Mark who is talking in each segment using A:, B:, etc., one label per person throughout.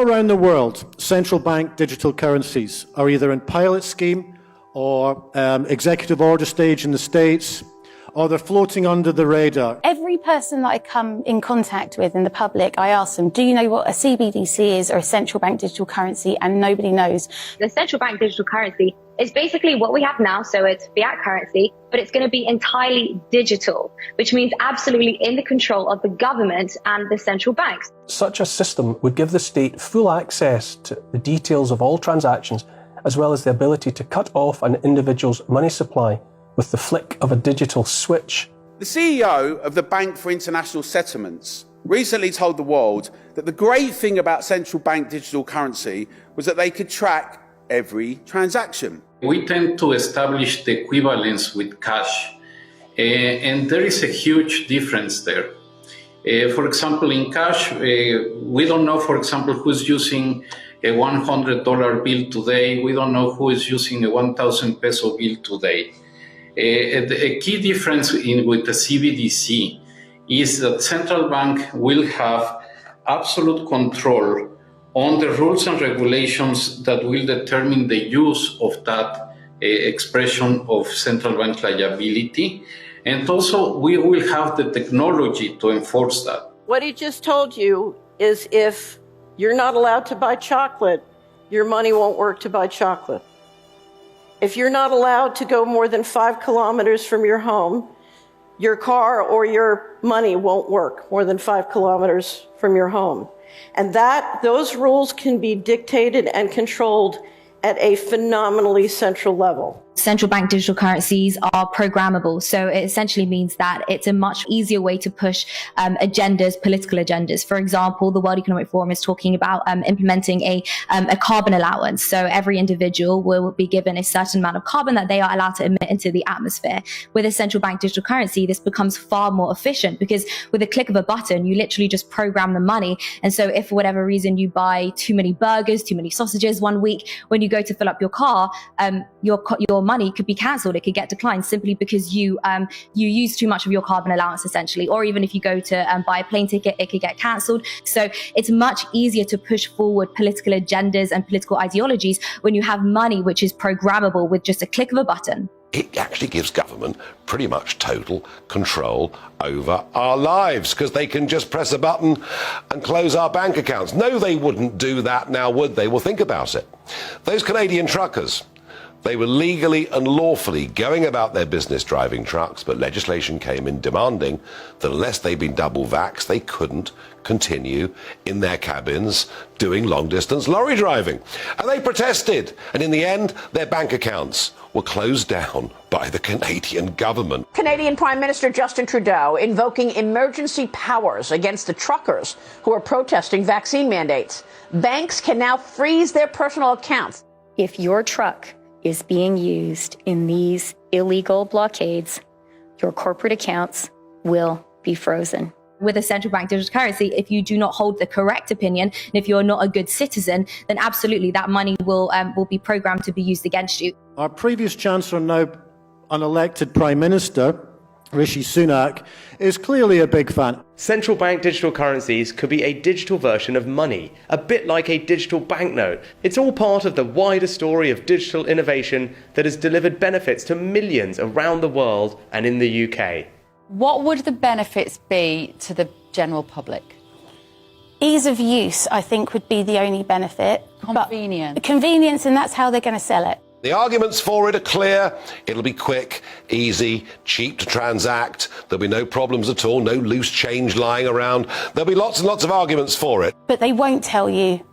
A: around the world, central bank digital currencies are either in pilot scheme or executive order stage in the States, or they're floating under the radar.
B: Every person that I come in contact with in the public, I ask them, do you know what a CBDC is or a central bank digital currency? And nobody knows.
C: The central bank digital currency is basically what we have now, so it's fiat currency, but it's going to be entirely digital, which means absolutely in the control of the government and the central banks.
D: Such a system would give the state full access to the details of all transactions, as well as the ability to cut off an individual's money supply with the flick of a digital switch.
E: The CEO of the Bank for International Settlements recently told the world that the great thing about central bank digital currency was that they could track every transaction.
F: We tend to establish the equivalence with cash, and there is a huge difference there. For example, in cash, we don't know, for example, who's using a $100 bill today. We don't know who is using a 1,000 peso bill today. A key difference with the CBDC is that central bank will have absolute control on the rules and regulations that will determine the use of that expression of central bank liability. And also we will have the technology to enforce that.
G: What he just told you is if you're not allowed to buy chocolate, your money won't work to buy chocolate. If you're not allowed to go more than 5 kilometers from your home, your car or your money won't work more than 5 kilometers from your home. And those rules can be dictated and controlled at a phenomenally central level.
H: Central bank digital currencies are programmable. So it essentially means that it's a much easier way to push agendas, political agendas. For example, the World Economic Forum is talking about implementing a carbon allowance. So every individual will be given a certain amount of carbon that they are allowed to emit into the atmosphere. With a central bank digital currency, this becomes far more efficient because with a click of a button, you literally just program the money. And so if for whatever reason you buy too many burgers, too many sausages one week, when you go to fill up your car, your money could be cancelled. It could get declined simply because you use too much of your carbon allowance, essentially. Or even if you go to buy a plane ticket, it could get cancelled. So it's much easier to push forward political agendas and political ideologies when you have money which is programmable with just a click of a button.
I: It actually gives government pretty much total control over our lives because they can just press a button and close our bank accounts. No, they wouldn't do that now, would they? Well, think about it. Those Canadian truckers, they were legally and lawfully going about their business driving trucks, but legislation came in demanding that unless they'd been double vaxxed, they couldn't continue in their cabins doing long-distance lorry driving. And they protested, and in the end, their bank accounts were closed down by the Canadian government.
J: Canadian Prime Minister Justin Trudeau invoking emergency powers against the truckers who are protesting vaccine mandates. Banks can now freeze their personal accounts.
B: If your truck is being used in these illegal blockades, your corporate accounts will be frozen.
H: With a central bank digital currency, if you do not hold the correct opinion, and if you're not a good citizen, then absolutely that money will be programmed to be used against you.
A: Our previous Chancellor, now unelected Prime Minister, Rishi Sunak, is clearly a big fan.
K: Central bank digital currencies could be a digital version of money, a bit like a digital banknote. It's all part of the wider story of digital innovation that has delivered benefits to millions around the world and in the UK.
L: What would the benefits be to the general public?
B: Ease of use, I think, would be the only benefit.
L: Convenience.
B: Convenience, and that's how they're going to sell it.
I: The arguments for it are clear. It'll be quick, easy, cheap to transact. There'll be no problems at all, no loose change lying around. There'll be lots and lots of arguments for it.
B: But they won't tell you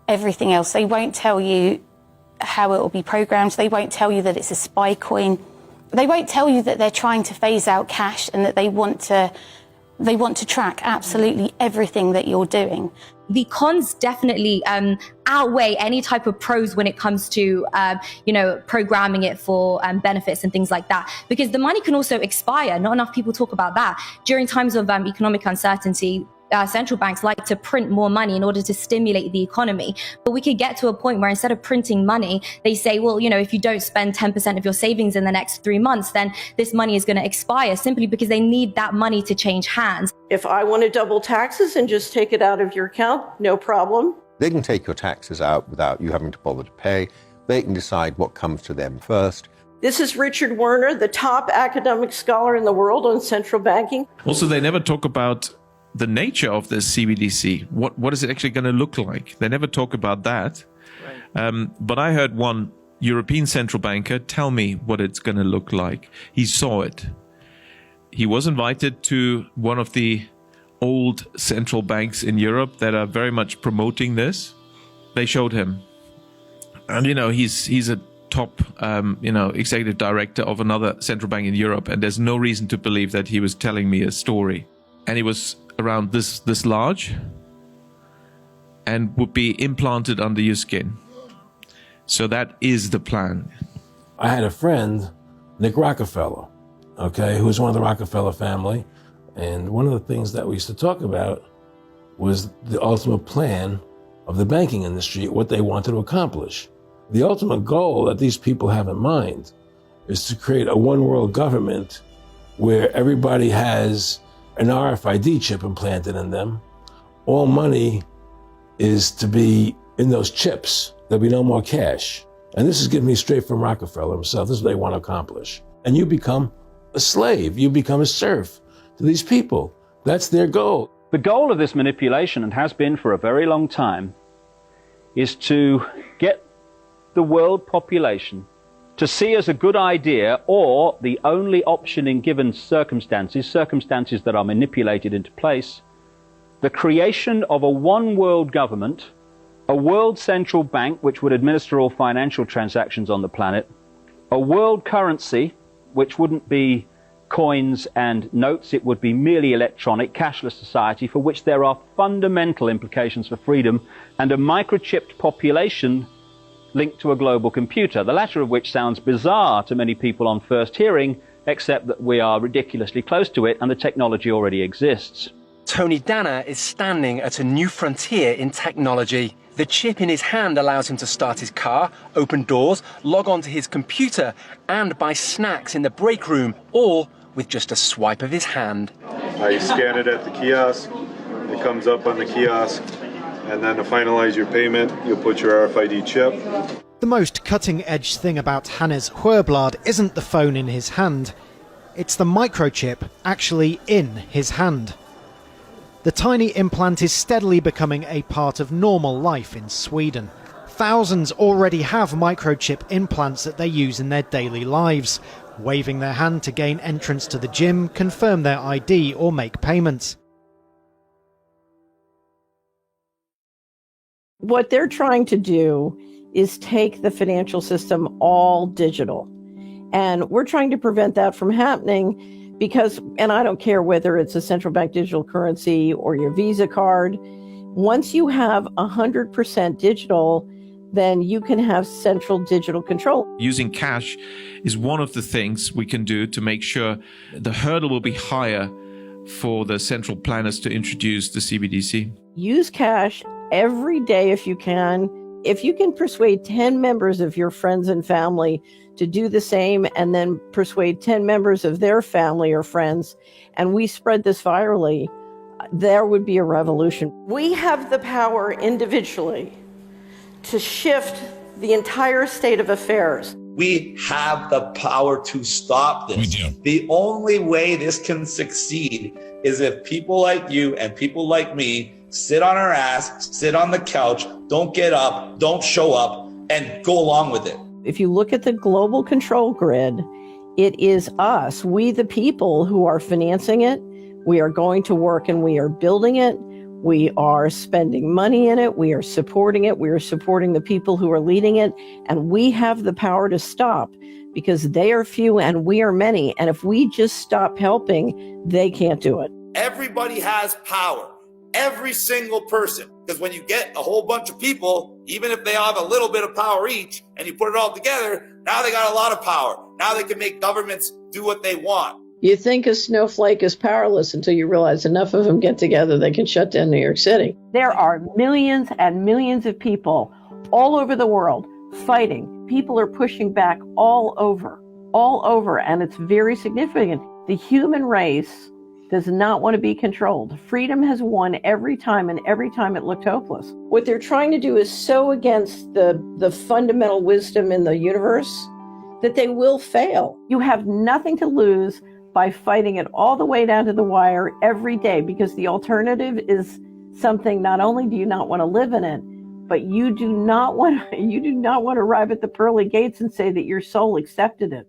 B: everything else. They won't tell you how it will be programmed. They won't tell you that it's a spy coin. They won't tell you that they're trying to phase out cash and that they want to track absolutely everything that you're doing.
H: The cons definitely outweigh any type of pros when it comes to, programming it for benefits and things like that. Because the money can also expire. Not enough people talk about that. During times of economic uncertainty, central banks like to print more money in order to stimulate the economy. But we could get to a point where instead of printing money, they say, well, if you don't spend 10% of your savings in the next 3 months, then this money is going to expire simply because they need that money to change hands.
G: If I want to double taxes and just take it out of your account, no problem.
M: They can take your taxes out without you having to bother to pay. They can decide what comes to them first.
G: This is Richard Werner, the top academic scholar in the world on central banking.
N: Also, they never talk about the nature of this CBDC. What is it actually going to look like? They never talk about that. Right. But I heard one European central banker tell me what it's going to look like. He saw it. He was invited to one of the old central banks in Europe that are very much promoting this. They showed him. And, he's a top, executive director of another central bank in Europe. And there's no reason to believe that he was telling me a story. And he was around this large and would be implanted under your skin. So that is the plan.
O: I had a friend, Nick Rockefeller, who was one of the Rockefeller family. And one of the things that we used to talk about was the ultimate plan of the banking industry, what they wanted to accomplish. The ultimate goal that these people have in mind is to create a one world government where everybody has an RFID chip implanted in them. All money is to be in those chips. There'll be no more cash. And this is given me straight from Rockefeller himself. This is what they want to accomplish. And you become a slave. You become a serf to these people. That's their goal.
P: The goal of this manipulation, and has been for a very long time, is to get the world population to see as a good idea, or the only option in given circumstances that are manipulated into place, the creation of a one world government, a world central bank which would administer all financial transactions on the planet, a world currency which wouldn't be coins and notes, it would be merely electronic, cashless society for which there are fundamental implications for freedom, and a microchipped population linked to a global computer, the latter of which sounds bizarre to many people on first hearing, except that we are ridiculously close to it and the technology already exists.
Q: Tony Danner is standing at a new frontier in technology. The chip in his hand allows him to start his car, open doors, log onto his computer, and buy snacks in the break room, all with just a swipe of his hand.
R: You scan it at the kiosk, it comes up on the kiosk, and then to finalize your payment, you'll put your RFID chip.
S: The most cutting-edge thing about Hannes Huerblad isn't the phone in his hand, it's the microchip actually in his hand. The tiny implant is steadily becoming a part of normal life in Sweden. Thousands already have microchip implants that they use in their daily lives, waving their hand to gain entrance to the gym, confirm their ID or make payments.
G: What they're trying to do is take the financial system all digital. And we're trying to prevent that from happening because, and I don't care whether it's a central bank digital currency or your Visa card, once you have 100% digital, then you can have central digital control.
N: Using cash is one of the things we can do to make sure the hurdle will be higher for the central planners to introduce the CBDC.
G: Use cash every day if you can. If you can persuade 10 members of your friends and family to do the same, and then persuade 10 members of their family or friends, and we spread this virally, there would be a revolution. We have the power individually to shift the entire state of affairs.
T: We have the power to stop this.
U: We do.
T: The only way this can succeed is if people like you and people like me sit on our ass, sit on the couch, don't get up, don't show up, and go along with it.
G: If you look at the global control grid, it is us, we the people, who are financing it. We are going to work and we are building it. We are spending money in it. We are supporting it. We are supporting the people who are leading it. And we have the power to stop because they are few and we are many. And if we just stop helping, they can't do it.
V: Everybody has power. Every single person. Because when you get a whole bunch of people, even if they have a little bit of power each, and you put it all together, now they got a lot of power. Now they can make governments do what they want.
G: You think a snowflake is powerless until you realize enough of them get together, they can shut down New York City. There are millions and millions of people all over the world fighting. People are pushing back all over, and it's very significant. The human race does not want to be controlled. Freedom has won every time, and every time it looked hopeless. What they're trying to do is so against the fundamental wisdom in the universe that they will fail. You have nothing to lose by fighting it all the way down to the wire every day, because the alternative is something not only do you not want to live in it, but you do not want to arrive at the pearly gates and say that your soul accepted it.